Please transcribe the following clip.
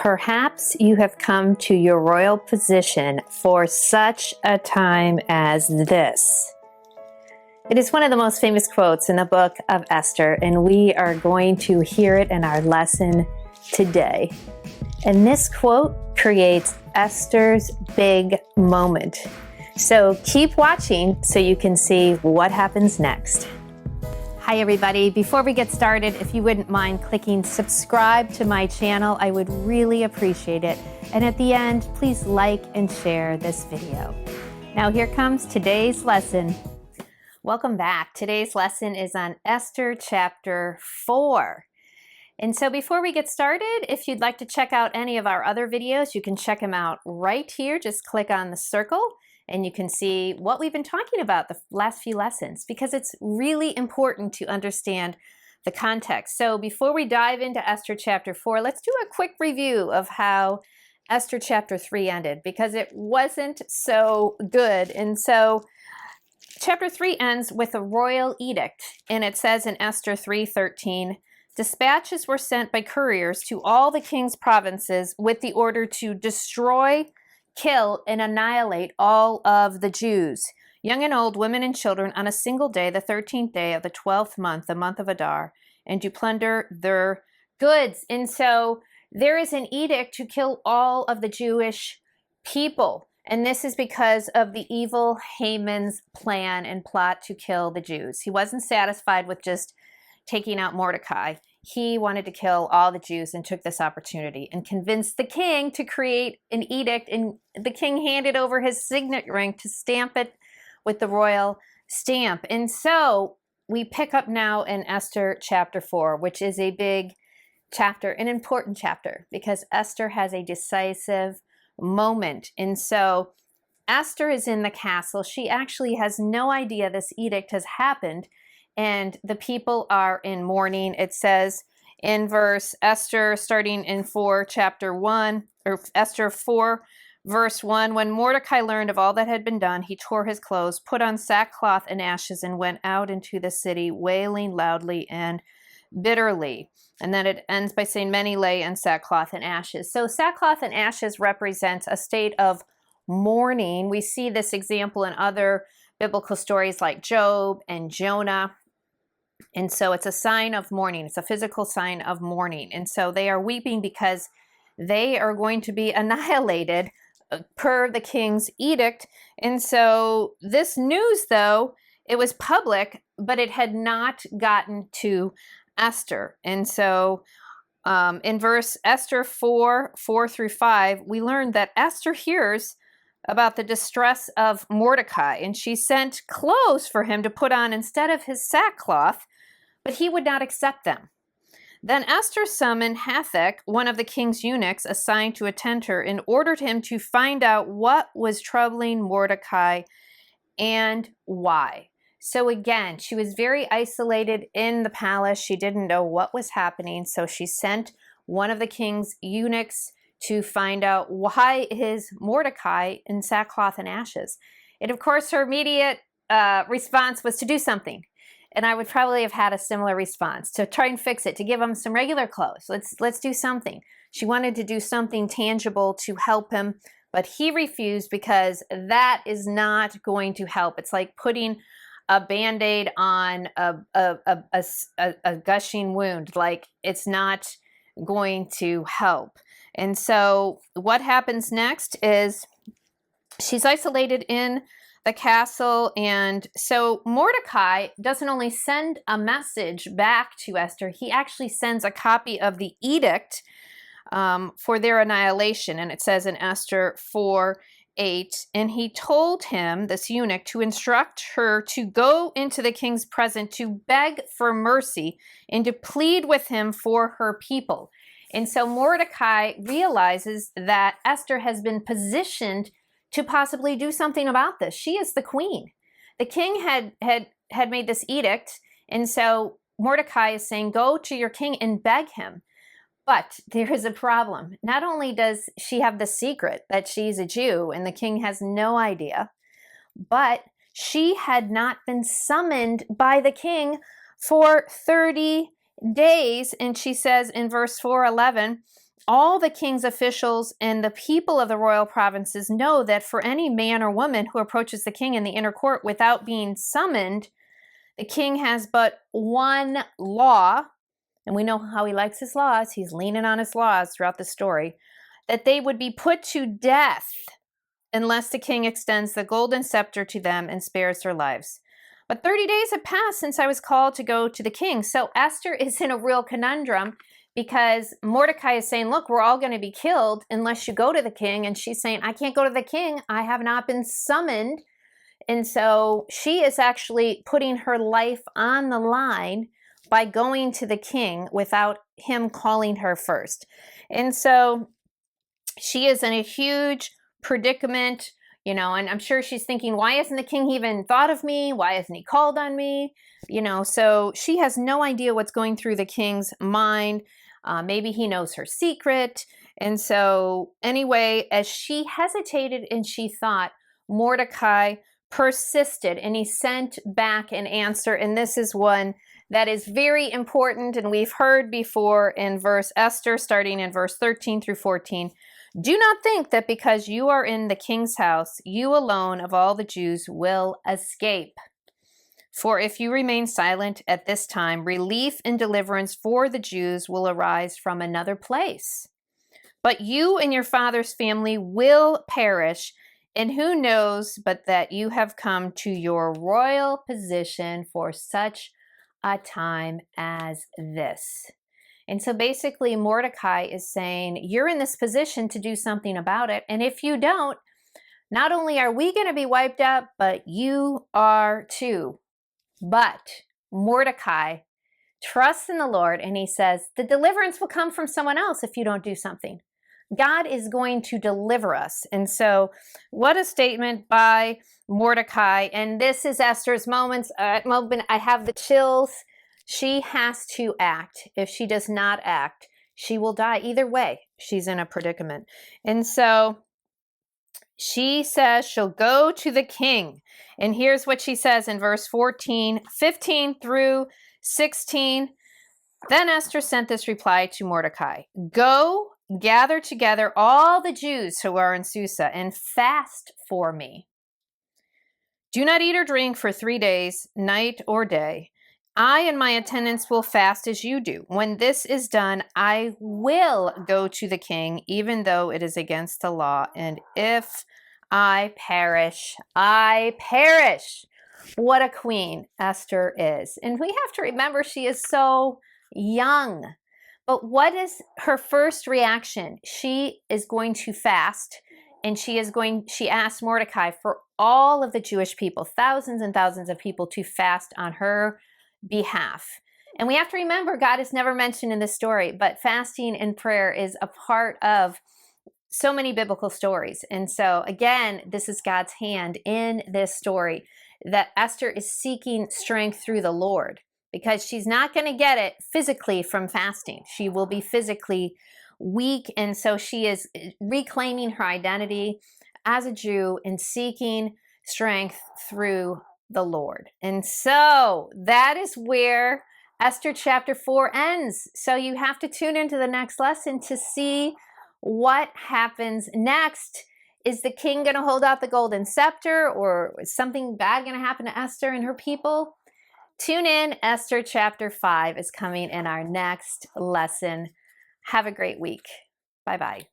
Perhaps you have come to your royal position for such a time as this. It is one of the most famous quotes in the book of Esther, and we are going to hear it in our lesson today. And this quote creates Esther's big moment. So keep watching so you can see what happens next. Hi everybody, before we get started, if you wouldn't mind clicking subscribe to my channel, I would really appreciate it. And at the end, please like and share this video. Now here comes today's lesson. Welcome back. Today's lesson is on Esther chapter 4. And so before we get started, if you'd like to check out any of our other videos, you can check them out right here. Just click on the circle and you can see what we've been talking about the last few lessons, because it's really important to understand the context. So before we dive into Esther chapter 4, let's do a quick review of how Esther chapter 3 ended, because it wasn't so good. And so chapter 3 ends with a royal edict, and it says in Esther 3:13, dispatches were sent by couriers to all the king's provinces with the order to destroy, kill, and annihilate all of the Jews, young and old, women and children, on a single day, the 13th day of the 12th month, the month of Adar, and to plunder their goods. And so there is an edict to kill all of the Jewish people. And this is because of the evil Haman's plan and plot to kill the Jews. He wasn't satisfied with just taking out Mordecai. He wanted to kill all the Jews and took this opportunity and convinced the king to create an edict, and the king handed over his signet ring to stamp it with the royal stamp. And so we pick up now in Esther chapter 4, which is a big chapter, an important chapter, because Esther has a decisive moment. And so Esther is in the castle. She actually has no idea this edict has happened, and the people are in mourning. It says in verse Esther, starting in chapter 1, or Esther 4, verse 1, when Mordecai learned of all that had been done, he tore his clothes, put on sackcloth and ashes, and went out into the city, wailing loudly and bitterly. And then it ends by saying, many lay in sackcloth and ashes. So sackcloth and ashes represents a state of mourning. We see this example in other biblical stories like Job and Jonah. And so it's a sign of mourning. It's a physical sign of mourning. And so they are weeping because they are going to be annihilated per the king's edict. And so this news, though, it was public, but it had not gotten to Esther. And so in verse Esther 4:4-5, we learn that Esther hears about the distress of Mordecai, and she sent clothes for him to put on instead of his sackcloth, but he would not accept them. Then Esther summoned Hathach, one of the king's eunuchs assigned to attend her, and ordered him to find out what was troubling Mordecai and why. So again, she was very isolated in the palace. She didn't know what was happening, so she sent one of the king's eunuchs to find out why is Mordecai in sackcloth and ashes. And of course, her immediate response was to do something. And I would probably have had a similar response, to try and fix it, to give him some regular clothes. Let's do something. She wanted to do something tangible to help him, but he refused, because that is not going to help. It's like putting a Band-Aid on a gushing wound. Like, it's not going to help. And so what happens next is she's isolated in the castle. And so Mordecai doesn't only send a message back to Esther, he actually sends a copy of the edict for their annihilation. And it says in Esther 4:8, and he told him, this eunuch, to instruct her to go into the king's presence to beg for mercy and to plead with him for her people. And so Mordecai realizes that Esther has been positioned to possibly do something about this. She is the queen. The king had made this edict, and so Mordecai is saying, go to your king and beg him. But there is a problem. Not only does she have the secret that she's a Jew and the king has no idea, but she had not been summoned by the king for 30 days. And she says in verse 4:11, all the king's officials and the people of the royal provinces know that for any man or woman who approaches the king in the inner court without being summoned, the king has but one law, and we know how he likes his laws. He's leaning on his laws throughout the story, that they would be put to death unless the king extends the golden scepter to them and spares their lives. But 30 days have passed since I was called to go to the king. So Esther is in a real conundrum because Mordecai is saying, look, we're all going to be killed unless you go to the king. And she's saying, I can't go to the king. I have not been summoned. And so she is actually putting her life on the line by going to the king without him calling her first. And so she is in a huge predicament, and I'm sure she's thinking, why hasn't the king even thought of me? Why hasn't he called on me? So she has no idea what's going through the king's mind. Maybe he knows her secret. And so anyway, as she hesitated and she thought, Mordecai persisted and he sent back an answer. And this is one that is very important. And we've heard before in Esther, starting in verse 13 through 14. Do not think that because you are in the king's house, you alone of all the Jews will escape. For if you remain silent at this time, relief and deliverance for the Jews will arise from another place. But you and your father's family will perish, and who knows but that you have come to your royal position for such a time as this. And so basically Mordecai is saying, you're in this position to do something about it. And if you don't, not only are we going to be wiped out, but you are too. But Mordecai trusts in the Lord and he says, the deliverance will come from someone else if you don't do something. God is going to deliver us. And so what a statement by Mordecai. And this is Esther's moment. I have the chills. She has to act. If she does not act, she will die. Either way, she's in a predicament. And so she says she'll go to the king. And here's what she says in verse 15 through 16. Then Esther sent this reply to Mordecai. Go, gather together all the Jews who are in Susa and fast for me. Do not eat or drink for 3 days, night or day. I and my attendants will fast as you do. When this is done, I will go to the king, even though it is against the law. And if I perish, I perish. What a queen Esther is. And we have to remember she is so young. But what is her first reaction? She is going to fast. And she asked Mordecai for all of the Jewish people, thousands and thousands of people, to fast on her behalf. And we have to remember, God is never mentioned in this story, but fasting and prayer is a part of so many biblical stories. And so again, this is God's hand in this story, that Esther is seeking strength through the Lord, because she's not going to get it physically from fasting. She will be physically weak. And so she is reclaiming her identity as a Jew and seeking strength through the Lord. And so that is where Esther chapter 4 ends. So you have to tune into the next lesson to see what happens next. Is the king going to hold out the golden scepter, or is something bad going to happen to Esther and her people? Tune in. Esther chapter 5 is coming in our next lesson. Have a great week. Bye-bye.